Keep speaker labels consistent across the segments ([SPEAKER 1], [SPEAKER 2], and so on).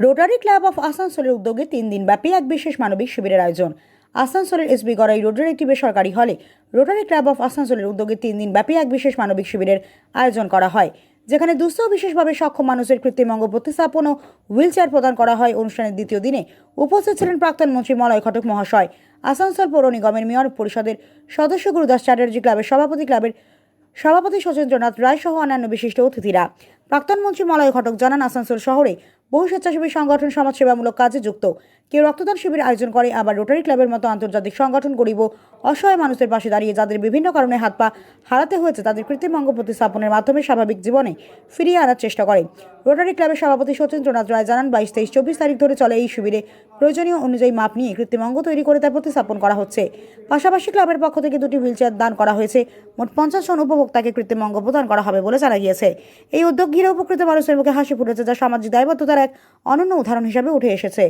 [SPEAKER 1] Rotary club of আসানসোলের উদ্যোগে 3 দিনব্যাপী এক বিশেষ মানবিক শিবিরের আয়োজন। আসানসোলের এসবি গড়াই রোডের একটি বেসরকারি হলে রোটারি ক্লাব অফ আসানসোলের উদ্যোগে 3 দিনব্যাপী এক বিশেষ মানবিক শিবিরের আয়োজন করা হয়, যেখানে দুস্থ ও বিশেষভাবে সক্ষম মানুষের কৃত্রিম অঙ্গ প্রতিস্থাপন ও হুইলচেয়ার প্রদান করা হয়। অনুষ্ঠানের দ্বিতীয় দিনে উপস্থিত ছিলেন প্রাক্তন মন্ত্রী মলয় ঘটক মহাশয়, আসানসোল পৌর নিগমের মেয়র পরিষদের সদস্য গুরুদাস চ্যাটার্জি, ক্লাবের সভাপতি সচেন্দ্রনাথ রায় সহ অন্যান্য বিশিষ্ট অতিথিরা। প্রাক্তন মন্ত্রী মলয় ঘটক জানান, আসানসোল শহরে বহু স্বেচ্ছাসেবী সংগঠন সমাজসেবামূলক কাজে যুক্ত। কেউ রক্তদান শিবির আয়োজন করে, আবার রোটারি ক্লাবের মতো আন্তর্জাতিক সংগঠন গরিব ও অসহায় মানুষের পাশে দাঁড়িয়ে যাদের বিভিন্ন কারণে হাত পা হারাতে হয়েছে তাদের কৃত্রিম অঙ্গ প্রতিস্থাপনের মাধ্যমে স্বাভাবিক জীবনে ফিরিয়ে আনার চেষ্টা করে। রোটারি ক্লাবের সভাপতি সচেন্দ্রনাথ রায় জানান, 22, 23, 24 তারিখ ধরে চলে এই শিবিরে প্রয়োজনীয় অনুযায়ী মাপ নিয়ে কৃত্রিম অঙ্গ তৈরি করে তার প্রতিস্থাপন করা হচ্ছে। পাশাপাশি ক্লাবের পক্ষ থেকে 2টি হুইলচেয়ার দান করা হয়েছে। মোট 50 জন উপভোক্তাকে কৃত্রিম অঙ্গ প্রদান করা হবে বলে জানা গিয়েছে। এই উদ্যোগ ঘিরে উপকৃত মানুষের মুখে হাসি ফুটেছে, যা সামাজিক দায়বদ্ধতার এক অনন্য উদাহরণ হিসেবে উঠে এসেছে।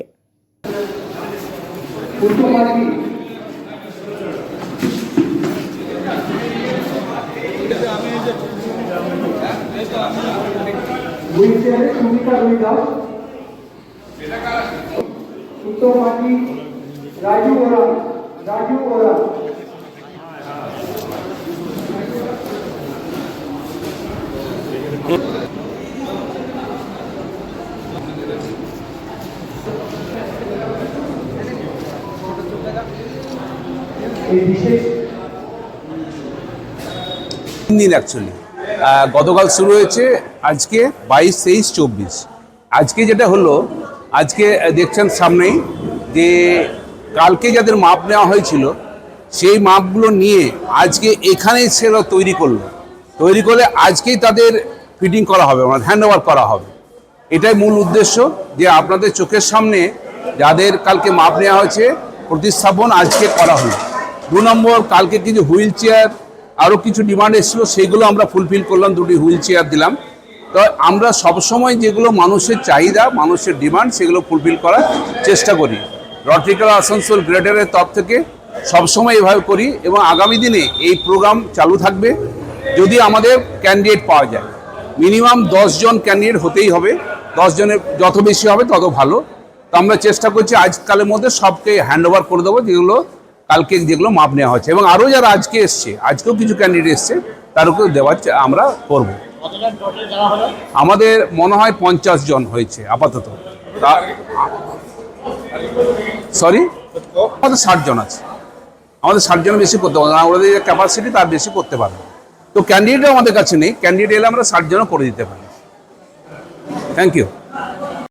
[SPEAKER 2] দিন অ্যাকচুয়ালি গতকাল শুরু হয়েছে, আজকে 22, 23, 24। আজকে যেটা হলো, আজকে দেখছেন সামনেই যে কালকে যাদের মাপ নেওয়া হয়েছিল সেই মাপগুলো নিয়ে আজকে এখানেই সেটা তৈরি করলে আজকেই তাদের ফিটিং করা হবে, মানে হ্যান্ড ওভার করা হবে। এটাই মূল উদ্দেশ্য, যে আপনাদের চোখের সামনে যাদের কালকে মাপ নেওয়া হয়েছে প্রতিস্থাপন আজকে করা হলো। 2 নম্বর, কালকে কিছু হুইল চেয়ার আরও কিছু ডিমান্ড এসেছিলো, সেইগুলো আমরা ফুলফিল করলাম, 2টি হুইল চেয়ার দিলাম। তো আমরা সবসময় যেগুলো মানুষের চাহিদা, মানুষের ডিমান্ড, সেগুলো ফুলফিল করার চেষ্টা করি। রোটারি ক্লাব আসানসোল গ্রেটারের তরফ থেকে সবসময় এভাবে করি এবং আগামী দিনে এই প্রোগ্রাম চালু থাকবে যদি আমাদের ক্যান্ডিডেট পাওয়া যায়। মিনিমাম 10 জন ক্যান্ডিডেট হতেই হবে, 10 জনের যত বেশি হবে তত ভালো। তো আমরা চেষ্টা করছি আজকালের মধ্যে সবকে হ্যান্ড ওভার করে দেবো, যেগুলো মাপ নেওয়া হচ্ছে। এবং আরও যারা আজকে এসছে, আজকেও কিছু ক্যান্ডিডেট এসছে, তাদেরকেও দেওয়ার আমরা করব। আমাদের মনে হয় 50 জন হয়েছে আপাতত। সরি, আমাদের 60 জন আছে। আমাদের 60 জন বেশি করতে পারবো না, আমাদের যে ক্যাপাসিটি তার বেশি করতে পারবো। তো ক্যান্ডিডেটও আমাদের কাছে নেই, ক্যান্ডিডেট এলে আমরা 60 জনও করে দিতে পারি। Thank you.